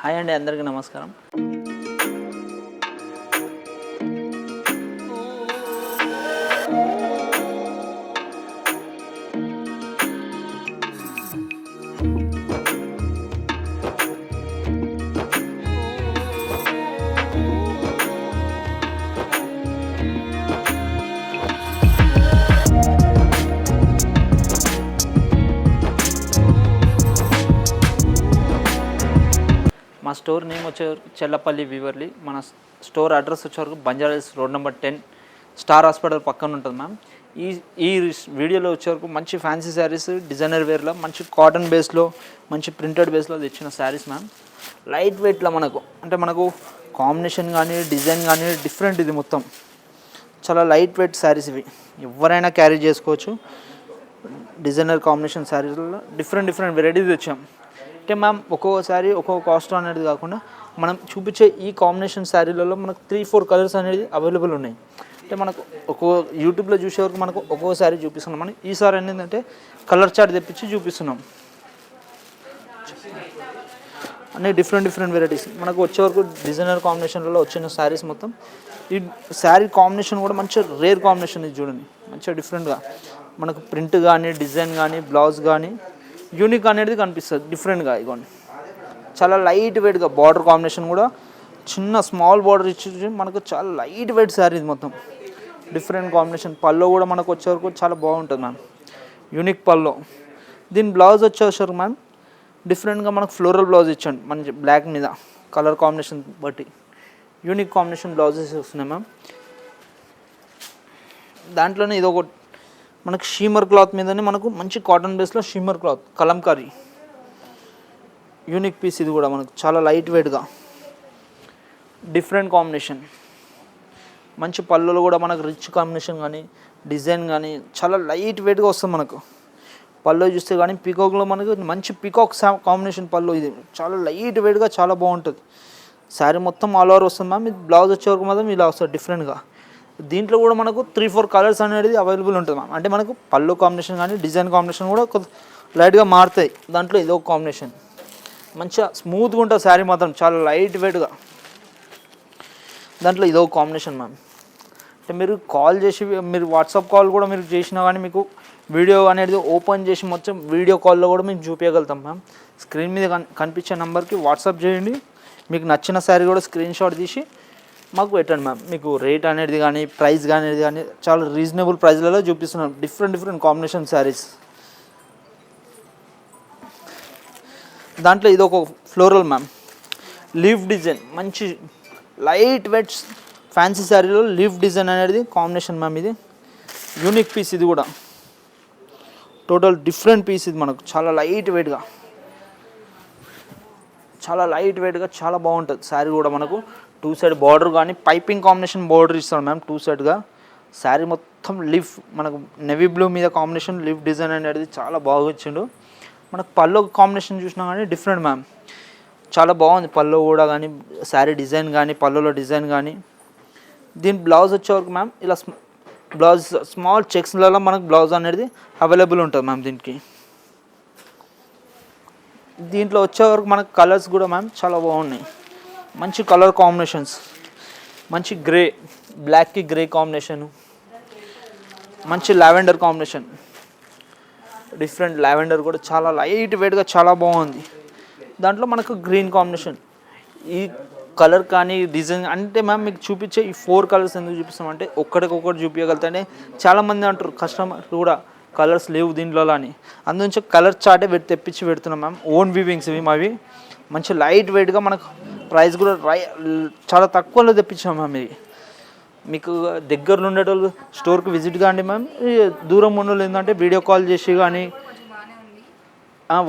Hi అండి, అందరికీ నమస్కారం. మా స్టోర్ నేమ్ వచ్చేవరకు చెల్లపల్లి వివర్లీ. మన స్టోర్ అడ్రస్ వచ్చేవరకు Banjara Hills road number 10 star hospital పక్కన ఉంటుంది మ్యామ్. ఈ వీడియోలో వచ్చేవరకు మంచి ఫ్యాన్సీ శారీస్ డిజైనర్ వేర్లో మంచి కాటన్ బేస్లో మంచి ప్రింటెడ్ బేస్లో తెచ్చిన శారీస్ మ్యామ్. లైట్ వెయిట్లో మనకు కాంబినేషన్ కానీ డిజైన్ కానీ డిఫరెంట్. ఇది మొత్తం చాలా లైట్ వెయిట్ శారీస్. ఇవి ఎవరైనా క్యారీ చేసుకోవచ్చు. డిజైనర్ కాంబినేషన్ శారీస్లో డిఫరెంట్ వెరైటీస్ తెచ్చాం. అంటే మ్యామ్ ఒక్కోసారి ఒక్కొక్క కాస్ట్ అనేది కాకుండా మనం చూపించే ఈ కాంబినేషన్ శారీలలో మనకు 3-4 కలర్స్ అనేది అవైలబుల్ ఉన్నాయి. అంటే మనకు యూట్యూబ్లో చూసే వరకు మనకు ఒక్కో శారీ చూపిస్తున్నాం. మనం ఈసారి ఏంటంటే కలర్ చార్ట్ తెప్పించి చూపిస్తున్నాం. అన్నీ డిఫరెంట్ వెరైటీస్ మనకు వచ్చే వరకు డిజైనర్ కాంబినేషన్లలో వచ్చిన శారీస్ మొత్తం. ఈ శారీ కాంబినేషన్ కూడా మంచిగా రేర్ కాంబినేషన్. ఇది చూడండి, మంచిగా డిఫరెంట్గా మనకు ప్రింట్ కానీ డిజైన్ కానీ బ్లౌజ్ కానీ యూనిక్ అనేది కనిపిస్తుంది డిఫరెంట్గా. ఇగోండి, చాలా లైట్ వెయిట్గా బార్డర్ కాంబినేషన్ కూడా చిన్న స్మాల్ బార్డర్ ఇచ్చి మనకు చాలా లైట్ వెయిట్ శారీ. ఇది మొత్తం డిఫరెంట్ కాంబినేషన్. పల్లో కూడా మనకు వచ్చే వరకు చాలా బాగుంటుంది మ్యామ్, యూనిక్ పల్లో. దీని బ్లౌజ్ వచ్చేసరికి మ్యామ్ డిఫరెంట్గా మనకు ఫ్లోరల్ బ్లౌజ్ ఇచ్చండి, మంచి బ్లాక్ మీద కలర్ కాంబినేషన్ బట్టి యూనిక్ కాంబినేషన్ బ్లౌజెస్ వస్తున్నాయి మ్యామ్. దాంట్లోనే ఇది ఒక మనకు షీమర్ క్లాత్ మీదనే మనకు మంచి కాటన్ బేస్లో shimmer cloth Kalamkari unique piece. ఇది కూడా మనకు చాలా లైట్ వెయిట్గా డిఫరెంట్ కాంబినేషన్. మంచి పళ్ళులో కూడా మనకు రిచ్ కాంబినేషన్ కానీ డిజైన్ కానీ చాలా లైట్ వెయిట్గా వస్తుంది. మనకు పళ్ళు చూస్తే కానీ పీకాక్లో మనకు మంచి పీకాక్ కాంబినేషన్ పళ్ళు. ఇది చాలా లైట్ వెయిట్గా చాలా బాగుంటుంది. శారీ మొత్తం ఆల్ ఓవర్ వస్తుంది మ్యామ్. ఇది బ్లౌజ్ వచ్చే వరకు మాత్రం ఇలా వస్తుంది డిఫరెంట్గా. దీంట్లో కూడా మనకు 3-4 కలర్స్ అనేది అవైలబుల్ ఉంటుంది మ్యామ్. అంటే మనకు పళ్ళు కాంబినేషన్ కానీ డిజైన్ కాంబినేషన్ కూడా లైట్గా మారుతాయి. దాంట్లో ఇదో కాంబినేషన్ మంచిగా స్మూత్గా ఉంటుంది శారీ మాత్రం, చాలా లైట్ వెయిట్గా. దాంట్లో ఇదో కాంబినేషన్ మ్యామ్. అంటే మీరు కాల్ చేసి మీరు వాట్సాప్ కాల్ కూడా మీరు చేసినా కానీ మీకు వీడియో అనేది ఓపెన్ చేసి మొత్తం వీడియో కాల్లో కూడా మేము చూపించగలుగుతాం మ్యామ్. స్క్రీన్ మీద కనిపించే నెంబర్కి వాట్సాప్ చేయండి. మీకు నచ్చిన శారీ కూడా స్క్రీన్ షాట్ తీసి మాకు పెట్టండి మ్యామ్. మీకు రేట్ అనేది కానీ ప్రైస్ కానీ చాలా రీజనబుల్ ప్రైస్లలో చూపిస్తున్నాం. Different combination saris. దాంట్లో ఇది ఒక ఫ్లోరల్ మ్యామ్, లీఫ్ డిజైన్ మంచి లైట్ వెయిట్ ఫ్యాన్సీ శారీలో లీఫ్ డిజైన్ అనేది కాంబినేషన్ మ్యామ్. ఇది యూనిక్ పీస్. ఇది కూడా టోటల్ డిఫరెంట్ పీస్. ఇది మనకు చాలా లైట్ వెయిట్గా చాలా బాగుంటుంది శారీ కూడా. మనకు 2 సైడ్ బార్డర్ కానీ పైపింగ్ కాంబినేషన్ బార్డర్ ఇస్తాడు మ్యామ్ 2 సైడ్గా. శారీ మొత్తం లీఫ్ మనకు నెవీ బ్లూ మీద కాంబినేషన్ లీఫ్ డిజైన్ అనేది చాలా బాగా ఇచ్చిండు. మనకు పల్లో కాంబినేషన్ చూసినా కానీ డిఫరెంట్ మ్యామ్, చాలా బాగుంది. పల్లో కూడా కానీ శారీ డిజైన్ కానీ పల్లోలో డిజైన్ కానీ. దీని బ్లౌజ్ వచ్చేవరకు మ్యామ్ ఇలా బ్లౌజ్ స్మాల్ చెక్స్లలో మనకు బ్లౌజ్ అనేది అవైలబుల్ ఉంటుంది మ్యామ్. దీంట్లో వచ్చేవరకు మనకు కలర్స్ కూడా మ్యామ్ చాలా బాగున్నాయి. మంచి కలర్ కాంబినేషన్స్, మంచి గ్రే బ్లాక్కి గ్రే కాంబినేషను, మంచి లావెండర్ కాంబినేషన్. డిఫరెంట్ లావెండర్ కూడా చాలా లైట్ వెయిట్గా చాలా బాగుంది. దాంట్లో మనకు గ్రీన్ కాంబినేషన్. ఈ కలర్ కానీ డిజైన్ అంటే మ్యామ్ మీకు చూపించే ఈ 4 కలర్స్ ఎందుకు చూపిస్తామంటే ఒక్కడికొక్కటి చూపించగలుగుతానే. చాలామంది అంటారు కస్టమర్ కూడా కలర్స్ లేవు దీంట్లో అని. అందునుంచి కలర్ చార్టే తెప్పించి పెడుతున్నాం మ్యామ్. ఓన్ వీవింగ్స్ ఇవి మావి. మంచి లైట్ వెయిట్గా మనకు ప్రైస్ కూడా చాలా తక్కువలో తెప్పించాం మ్యామ్. ఇది మీకు దగ్గరలో ఉండేటోళ్ళు స్టోర్కి విజిట్ కాండి మ్యామ్. దూరం ఉన్నోళ్ళు ఏంటంటే వీడియో కాల్ చేసి కానీ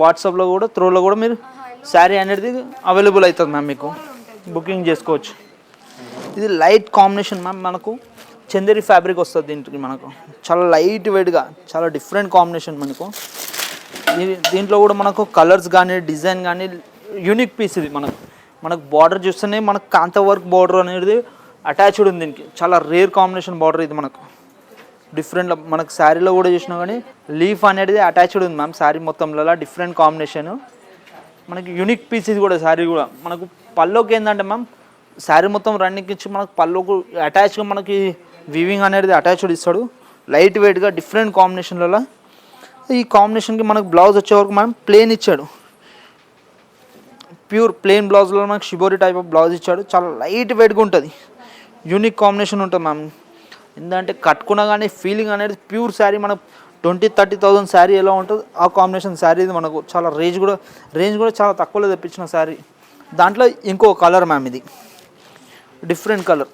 వాట్సాప్లో కూడా త్రోలో కూడా మీరు శారీ అనేది అవైలబుల్ అవుతుంది మ్యామ్. మీకు బుకింగ్ చేసుకోవచ్చు. ఇది లైట్ కాంబినేషన్ మ్యామ్. మనకు చందేరి ఫ్యాబ్రిక్ వస్తుంది దీంట్కి. మనకు చాలా లైట్ వెయిట్గా చాలా డిఫరెంట్ కాంబినేషన్. దీంట్లో కూడా మనకు కలర్స్ కానీ డిజైన్ కానీ యూనిక్ పీస్. ఇది మనకు బార్డర్ చూస్తేనే మనకు కాంత వర్క్ బార్డర్ అనేది అటాచ్డ్ ఉంది దీనికి. చాలా రేర్ కాంబినేషన్ బార్డర్ ఇది. మనకు డిఫరెంట్ మనకు శారీలో కూడా చూసినా కానీ లీఫ్ అనేది అటాచ్డ్ ఉంది మ్యామ్. శారీ మొత్తంలో డిఫరెంట్ కాంబినేషన్. మనకి యూనిక్ పీస్ ఇది కూడా శారీ కూడా మనకు పల్లోకి ఏంటంటే మ్యామ్ శారీ మొత్తం రన్నింగ్ ఇచ్చి మనకు పల్లోకి అటాచ్గా మనకి వీవింగ్ అనేది అటాచ్డ్ ఇస్తాడు లైట్ వెయిట్గా డిఫరెంట్ కాంబినేషన్లలో. ఈ కాంబినేషన్కి మనకు బ్లౌజ్ వచ్చే వరకు మనం ప్లెయిన్ ఇచ్చాడు, ప్యూర్ ప్లెయిన్ బ్లౌజ్లో మనకు షిబోరి టైప్ ఆఫ్ బ్లౌజ్ ఇచ్చాడు. చాలా లైట్ వెయిట్గా ఉంటుంది, యూనిక్ కాంబినేషన్ ఉంటుంది మ్యామ్. ఎందుకంటే కట్టుకున్నా కానీ ఫీలింగ్ అనేది ప్యూర్ శారీ మన 20-30,000 శారీ ఎలా ఉంటుంది ఆ కాంబినేషన్ శారీ ఇది. మనకు చాలా రేంజ్ కూడా చాలా తక్కువలో తెప్పించిన శారీ. దాంట్లో ఇంకో కలర్ మ్యామ్, ఇది డిఫరెంట్ కలర్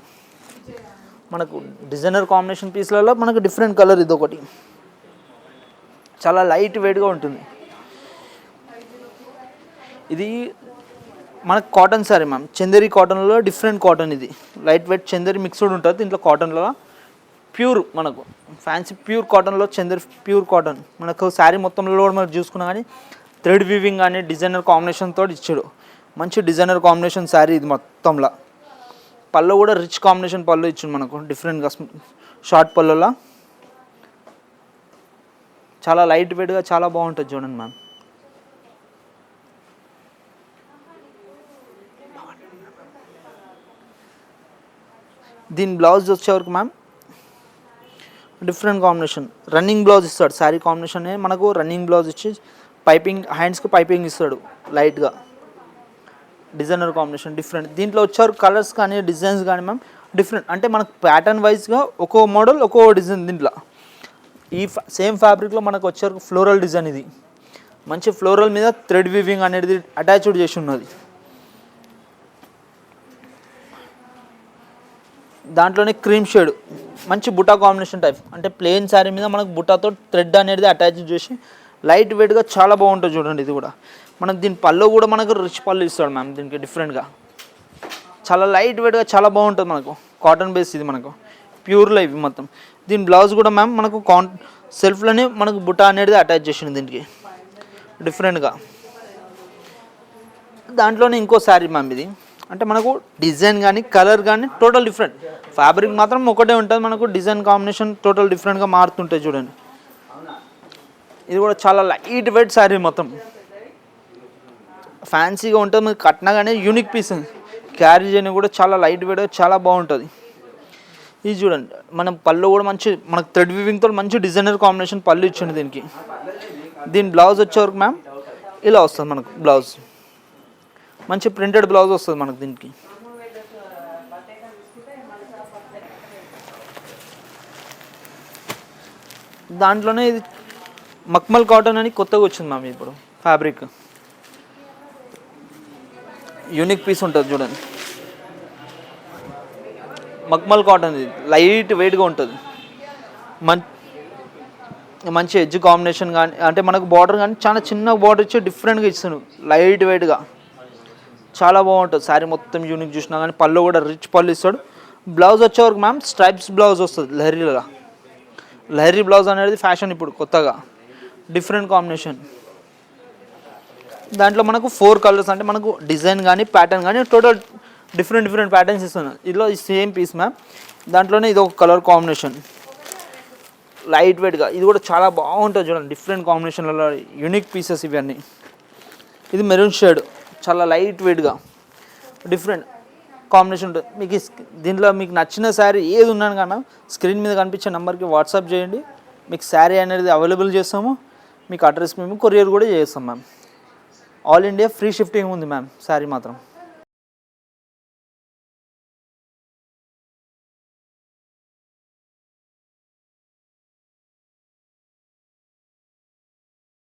మనకు డిజైనర్ కాంబినేషన్ పీస్లలో మనకు డిఫరెంట్ కలర్ ఇది ఒకటి, చాలా లైట్ వెయిట్గా ఉంటుంది. ఇది మనకు కాటన్ శారీ మ్యామ్, చందేరి కాటన్లో డిఫరెంట్ కాటన్. ఇది లైట్ వెయిట్ చందేరి మిక్స్డ్ ఉంటుంది దీంట్లో. కాటన్లో ప్యూర్ మనకు ఫ్యాన్సీ ప్యూర్ కాటన్లో చందేరి ప్యూర్ కాటన్ మనకు శారీ మొత్తంలో కూడా మనకు చూసుకున్నా కానీ థ్రెడ్ వీవింగ్ కానీ డిజైనర్ కాంబినేషన్తో ఇచ్చాడు. మంచి డిజైనర్ కాంబినేషన్ శారీ ఇది మొత్తంలో. పళ్ళు కూడా రిచ్ కాంబినేషన్ పళ్ళు ఇచ్చిండు మనకు డిఫరెంట్గా షార్ట్ పళ్ళులా. చాలా లైట్ వెయిట్గా చాలా బాగుంటుంది చూడండి మ్యామ్. దీని బ్లౌజ్ వచ్చేవరకు ma'am different combination running blouse ఇస్తాడు. శారీ కాంబినేషన్ మనకు రన్నింగ్ బ్లౌజ్ ఇచ్చి పైపింగ్ హ్యాండ్స్కి పైపింగ్ ఇస్తాడు లైట్గా, డిజైనర్ కాంబినేషన్ డిఫరెంట్. దీంట్లో వచ్చారు కలర్స్ కానీ డిజైన్స్ కానీ మ్యామ్ డిఫరెంట్, అంటే మనకు ప్యాటర్న్ వైజ్గా ఒక్కో మోడల్ ఒక్కో డిజైన్. దీంట్లో ఈ సేమ్ ఫ్యాబ్రిక్లో మనకు వచ్చారు ఫ్లోరల్ డిజైన్. ఇది మంచి ఫ్లోరల్ మీద థ్రెడ్ వీవింగ్ అనేది అటాచ్డ్ చేసి ఉన్నది. దాంట్లోనే క్రీమ్ షేడ్ మంచి బుటా కాంబినేషన్ టైప్, అంటే ప్లెయిన్ శారీ మీద మనకు బుటాతో థ్రెడ్ అనేది అటాచ్ చేసి లైట్ వెయిట్గా చాలా బాగుంటుంది చూడండి. ఇది కూడా మనకు దీని పళ్ళు కూడా మనకు రిచ్ పళ్ళు ఇస్తాడు మ్యామ్. దీనికి డిఫరెంట్గా చాలా లైట్ వెయిట్గా చాలా బాగుంటుంది మనకు. కాటన్ బేస్ ఇది మనకు ప్యూర్లో ఇవి మొత్తం. దీని బ్లౌజ్ కూడా మ్యామ్ మనకు సెల్ఫ్లోనే మనకు బుటా అనేది అటాచ్ చేసింది దీనికి డిఫరెంట్గా. దాంట్లోనే ఇంకో శారీ మ్యామ్ ఇది, అంటే మనకు డిజైన్ కానీ కలర్ కానీ టోటల్ డిఫరెంట్. ఫ్యాబ్రిక్ మాత్రం ఒకటే ఉంటుంది, మనకు డిజైన్ కాంబినేషన్ టోటల్ డిఫరెంట్గా మారుతుంటాయి చూడండి. ఇది కూడా చాలా లైట్ వెయిట్ శారీ మొత్తం ఫ్యాన్సీగా ఉంటుంది. మీకు కట్టినా కానీ యూనిక్ పీస్ క్యారీ చేయని కూడా చాలా లైట్ వెయిట్ చాలా బాగుంటుంది. ఇది చూడండి మనం పళ్ళు కూడా మంచి మనకు థ్రెడ్ వీవింగ్తో మంచి డిజైనర్ కాంబినేషన్ పళ్ళు ఇచ్చింది దీనికి. దీని బ్లౌజ్ వచ్చేవరకు మ్యామ్ ఇలా వస్తుంది మనకు బ్లౌజ్, మంచి ప్రింటెడ్ బ్లౌజ్ వస్తుంది మనకు దీనికి. దాంట్లోనే ఇది మక్మల్ కాటన్ అని కొత్తగా వచ్చింది మ్యామ్ ఇప్పుడు ఫ్యాబ్రిక్. యూనిక్ పీస్ ఉంటుంది చూడండి, మక్మల్ కాటన్. ఇది లైట్ వెయిట్గా ఉంటుంది, మంచి ఎడ్జ్ కాంబినేషన్ కానీ అంటే మనకు బార్డర్ కానీ చాలా చిన్న బార్డర్ ఇచ్చి డిఫరెంట్గా ఇస్తాను లైట్ వెయిట్గా చాలా బాగుంటుంది. శారీ మొత్తం యూనిక్ చూసినా కానీ పళ్ళు కూడా రిచ్ పళ్ళు ఇస్తాడు. బ్లౌజ్ వచ్చేవరకు మ్యామ్ స్ట్రైప్స్ బ్లౌజ్ వస్తుంది లహరీలో. లహరీ బ్లౌజ్ అనేది ఫ్యాషన్ ఇప్పుడు కొత్తగా డిఫరెంట్ కాంబినేషన్. దాంట్లో మనకు 4 కలర్స్, అంటే మనకు డిజైన్ కానీ ప్యాటర్న్ కానీ టోటల్ డిఫరెంట్ ప్యాటర్న్స్ ఇస్తున్నాను. ఇదిలో సేమ్ పీస్ మ్యామ్, దాంట్లోనే ఇది ఒక కలర్ కాంబినేషన్ లైట్ వెయిట్గా. ఇది కూడా చాలా బాగుంటుంది చూడండి, డిఫరెంట్ కాంబినేషన్లలో యూనిక్ పీసెస్ ఇవన్నీ. ఇది మెరూన్ షేడ్ చాలా లైట్ వెయిట్గా డిఫరెంట్ కాంబినేషన్ ఉంటుంది. మీకు దీంట్లో మీకు నచ్చిన శారీ ఏది ఉన్నాను కానీ మ్యామ్ స్క్రీన్ మీద కనిపించే నెంబర్కి వాట్సాప్ చేయండి, మీకు శారీ అనేది అవైలబుల్ చేస్తాము. మీకు అడ్రస్ మేము కొరియర్ కూడా చేస్తాం ma'am. All India free shifting ఉంది మ్యామ్ శారీ మాత్రం.